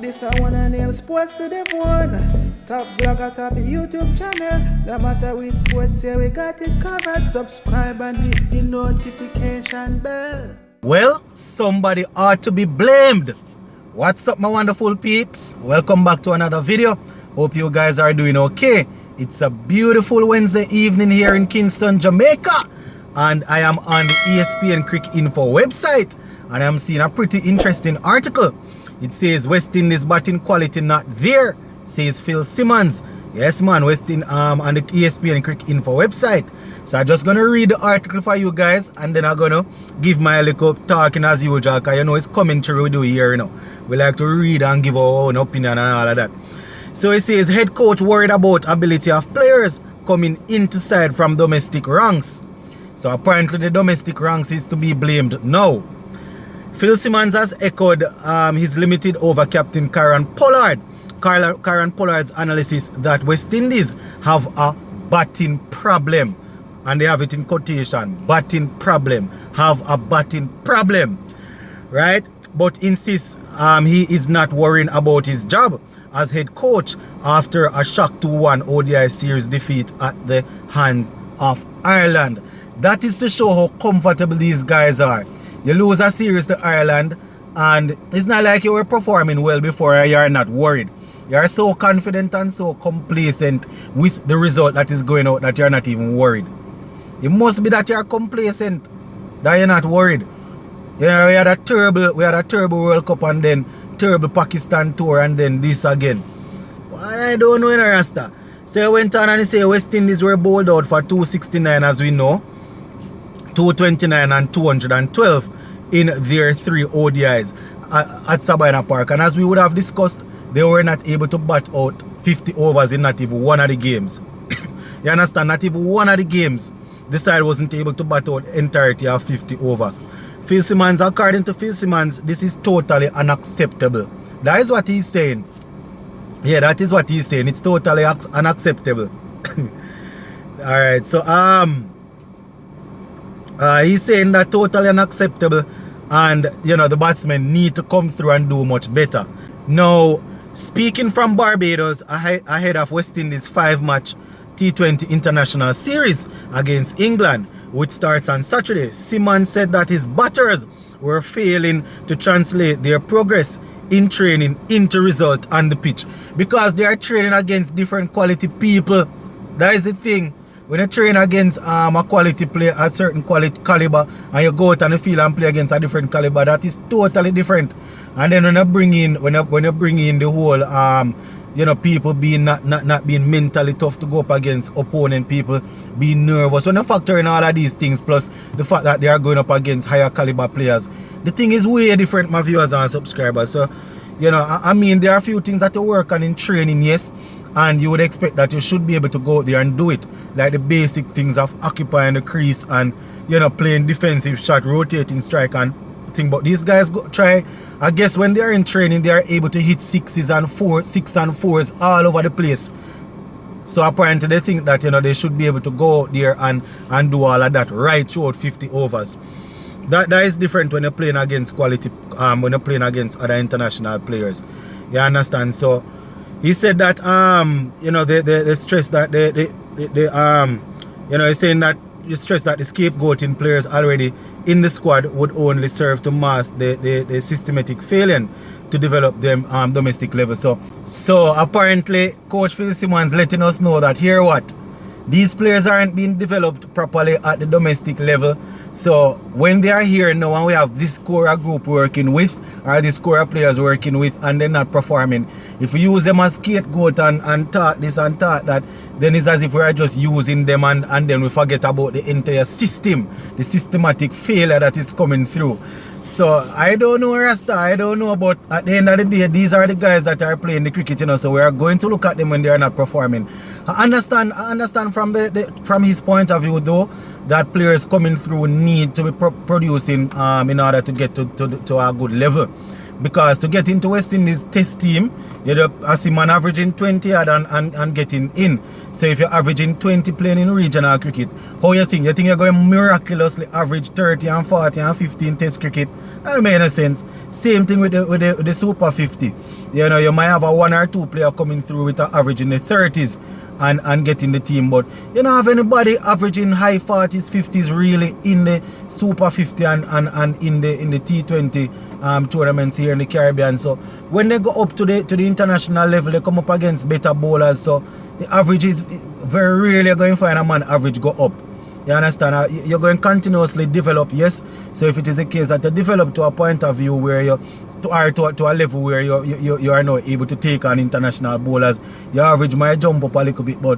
This I wanna nail sports to the bone. Top blogger, top YouTube channel. No matter which sports, here we got it covered. Subscribe and hit the notification bell. Well, somebody ought to be blamed. What's up, my wonderful peeps? Welcome back to another video. Hope you guys are doing okay. It's a beautiful Wednesday evening here in Kingston, Jamaica. And I am on the ESPN Cricket Info website. And I'm seeing a pretty interesting article. It says West Indies batting quality not there, says Phil Simmons. Yes, man, West Indies on the ESPN Cricket Info website. So I'm just gonna read the article for you guys, and then I'm gonna give my little talking as usual, because you know it's commentary we do here, you know. We like to read and give our own opinion and all of that. So it says head coach worried about ability of players coming into side from domestic ranks. So apparently the domestic ranks is to be blamed now. Phil Simmons has echoed his limited over captain Kieron Pollard. Kieron Pollard's analysis that West Indies have a batting problem. And they have it in quotation. Batting problem. Have a batting problem. Right? But insists he is not worrying about his job as head coach after a shock 2-1 ODI series defeat at the hands of Ireland. That is to show how comfortable these guys are. You lose a series to Ireland and it's not like you were performing well before, you're not worried. You're so confident and so complacent with the result that is going out that you're not even worried. It must be that you're complacent, that you're not worried. You know, we had a terrible World Cup and then terrible Pakistan tour and then this again. I don't know, Rasta. So I went on and he said West Indies were bowled out for 269 as we know. 229 and 212 in their 3 ODIs at Sabina Park. And as we would have discussed, they were not able to bat out 50 overs in not even one of the games. You understand? Not even one of the games. The side wasn't able to bat out entirety of 50 over. Phil Simmons, according to Phil Simmons, this is totally unacceptable. That is what he's saying. Yeah, that is what he's saying. It's totally unacceptable. Alright, so he's saying that totally unacceptable, and you know the batsmen need to come through and do much better. Now, speaking from Barbados ahead of West Indies 5-match T20 international series against England, which starts on Saturday, Simmons said that his batters were failing to translate their progress in training into result on the pitch because they are training against different quality people. That is the thing. When you train against a quality player, a certain quality caliber, and you go out on the field and play against a different caliber, that is totally different. And then when you bring in the whole you know, people being not being mentally tough to go up against opponent, people being nervous. When you factor in all of these things, plus the fact that they are going up against higher caliber players, the thing is way different, my viewers and subscribers. So, you know, I mean, there are a few things that you work on in training, yes, and you would expect that you should be able to go out there and do it, like the basic things of occupying the crease and, you know, playing defensive shot, rotating strike and thing. But these guys try, I guess when they are in training, they are able to hit 6s and 4s all over the place. So apparently they think that, you know, they should be able to go out there and do all of that right throughout 50 overs. That is different when you're playing against quality, when you're playing against other international players. You understand? So he said that you know, they stress that you know, he's saying that you stress that the scapegoating players already in the squad would only serve to mask the systematic failing to develop them domestic level. So apparently Coach Phil Simmons letting us know that here what, these players aren't being developed properly at the domestic level. So when they are here now and we have this scorer group working with, or this scorer players working with, and they're not performing, if we use them as scapegoat and talk this and talk that, then it's as if we are just using them and then we forget about the entire system, the systematic failure that is coming through. So I don't know, Rasta, I don't know, but at the end of the day, these are the guys that are playing the cricket, you know, so we are going to look at them when they are not performing. I understand from from his point of view though, that players coming through need to be producing in order to get to a good level. Because to get into West Indies test team, you see man averaging 20 odd and getting in. So if you're averaging 20 playing in regional cricket, how you think? You think you're going to miraculously average 30 and 40 and 15 test cricket? That don't make any sense. Same thing with the Super 50. You know, you might have a 1 or 2 player coming through with an average in the 30s and getting the team, but you don't have anybody averaging high 40s, 50s really in the Super 50 and in the T20 tournaments here in the Caribbean. So when they go up to the international level, they come up against better bowlers. So the average is very rarely you're going to find a man average go up. You understand? You're going to continuously develop, yes. So if it is a case that you develop to a point of view where you to a level where you are now able to take on international bowlers, your average might jump up a little bit, but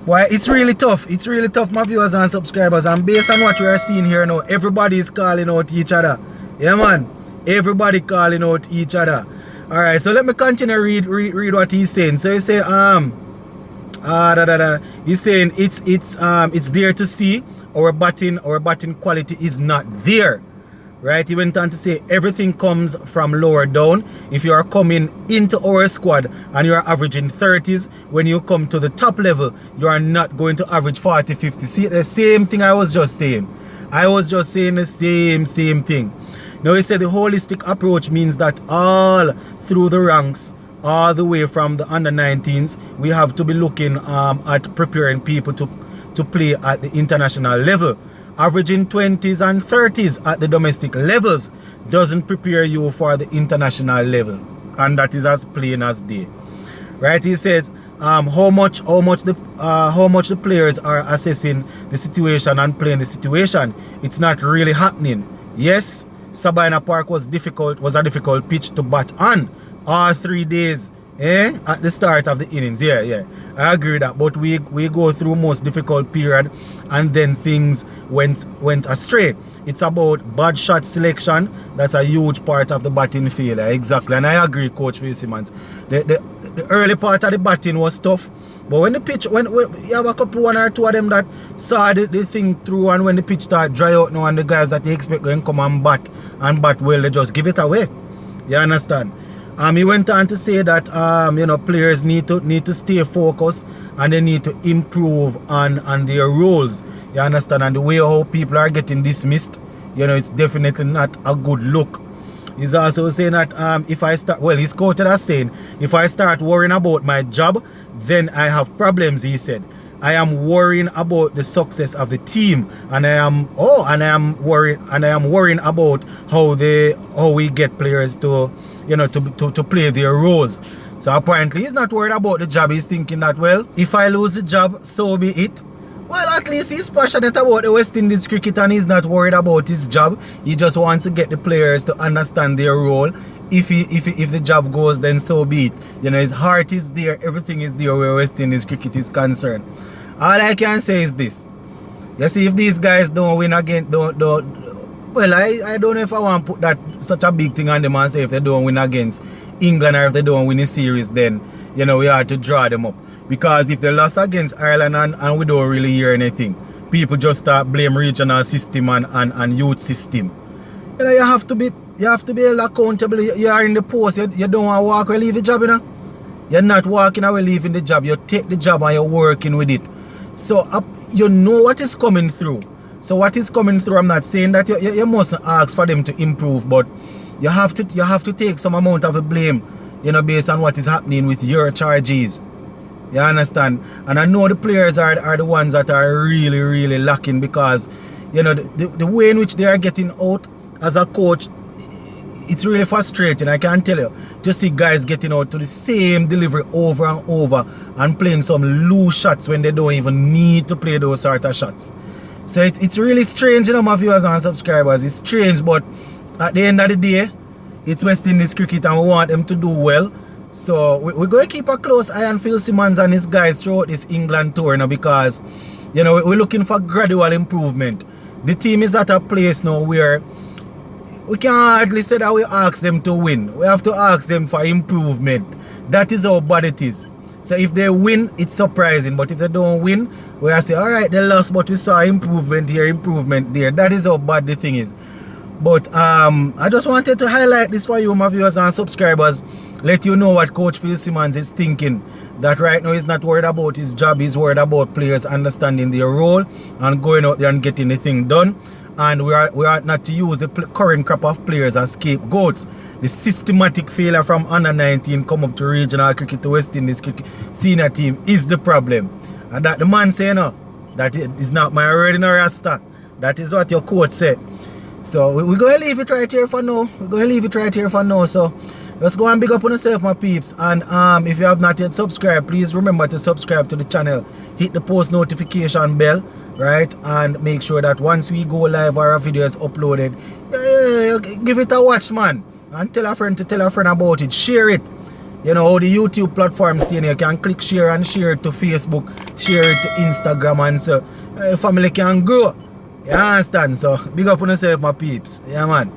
why it's really tough. It's really tough, my viewers and subscribers. And based on what we are seeing here now, everybody is calling out each other. Yeah, man. Everybody calling out each other. All right, so let me continue read what he's saying. So he say he's saying it's there to see our batting quality is not there. Right, he went on to say everything comes from lower down. If you are coming into our squad and you are averaging 30s, when you come to the top level, you are not going to average 40, 50. See, the same thing I was just saying. I was just saying the same thing. Now he said the holistic approach means that all through the ranks, all the way from the under-19s, we have to be looking at preparing people to play at the international level. Averaging 20s and 30s at the domestic levels doesn't prepare you for the international level, and that is as plain as day. Right? He says how much the players are assessing the situation and playing the situation. It's not really happening. Yes, Sabina Park was a difficult pitch to bat on all 3 days. At the start of the innings, yeah, I agree with that. But we go through most difficult period, and then things went astray. It's about bad shot selection. That's a huge part of the batting failure. Exactly, and I agree, Coach Fitzsimmons. The early part of the batting was tough, but when the pitch, when you have a couple, 1 or 2 of them that saw the thing through, and when the pitch start dry out now, and the guys that they expect going to come and bat well, they just give it away. You understand? He went on to say that players need to stay focused, and they need to improve on their roles. You understand? And the way how people are getting dismissed, it's definitely not a good look. He's also saying that he's quoted as saying, if I start worrying about my job, then I have problems. He said, I am worrying about the success of the team, and I am worrying about how we get players to play their roles. So apparently he's not worried about the job. He's thinking that, well, if I lose the job, so be it. Well, at least he's passionate about the West Indies cricket, and he's not worried about his job. He just wants to get the players to understand their role. If the job goes, then so be it. His heart is there, everything is there where West Indies cricket is concerned. All I can say is this. You see, if these guys don't win again, well, I don't know if I want to put that such a big thing on them and say if they don't win against England or if they don't win the series, then we have to draw them up. Because if they lost against Ireland and we don't really hear anything, people just start blame regional system and youth system. You have to be accountable. You are in the post. You don't want to walk away, leave the job. You're not walking away, leaving the job. You take the job and you're working with it. So you know what is coming through. So what is coming through, I'm not saying that you mustn't ask for them to improve, but you have to take some amount of the blame, based on what is happening with your charges. You understand? And I know the players are the ones that are really, really lacking, because the way in which they are getting out as a coach, it's really frustrating. I can tell you, to see guys getting out to the same delivery over and over and playing some loose shots when they don't even need to play those sort of shots. So it's really strange, my viewers and subscribers. It's strange, but at the end of the day, it's West Indies cricket and we want them to do well. So we're going to keep a close eye on Fitzsimmons and his guys throughout this England tour now, because we're looking for gradual improvement. The team is at a place now where we can't hardly say that we ask them to win. We have to ask them for improvement. That is how bad it is. So if they win, it's surprising. But if they don't win, we have to say, alright, they lost, but we saw improvement here, improvement there. That is how bad the thing is. But I just wanted to highlight this for you, my viewers and subscribers. Let you know what Coach Phil Simmons is thinking. That right now he's not worried about his job, he's worried about players understanding their role and going out there and getting the thing done. And we are not to use the current crop of players as scapegoats. The systematic failure from under 19 come up to regional cricket to West Indies cricket senior team is the problem. And that the man say no, that is not my word in a rasta. That is what your coach said. So we're going to leave it right here for now. So let's go and big up on yourself, my peeps. And if you have not yet subscribed, please remember to subscribe to the channel. Hit the post notification bell, right? And make sure that once we go live or a video is uploaded, give it a watch, man. And tell a friend to tell a friend about it. Share it. You know how the YouTube platforms stay, you can click share and share it to Facebook, share it to Instagram, and so family can grow. You understand? So big up on yourself, my peeps. Yeah, man.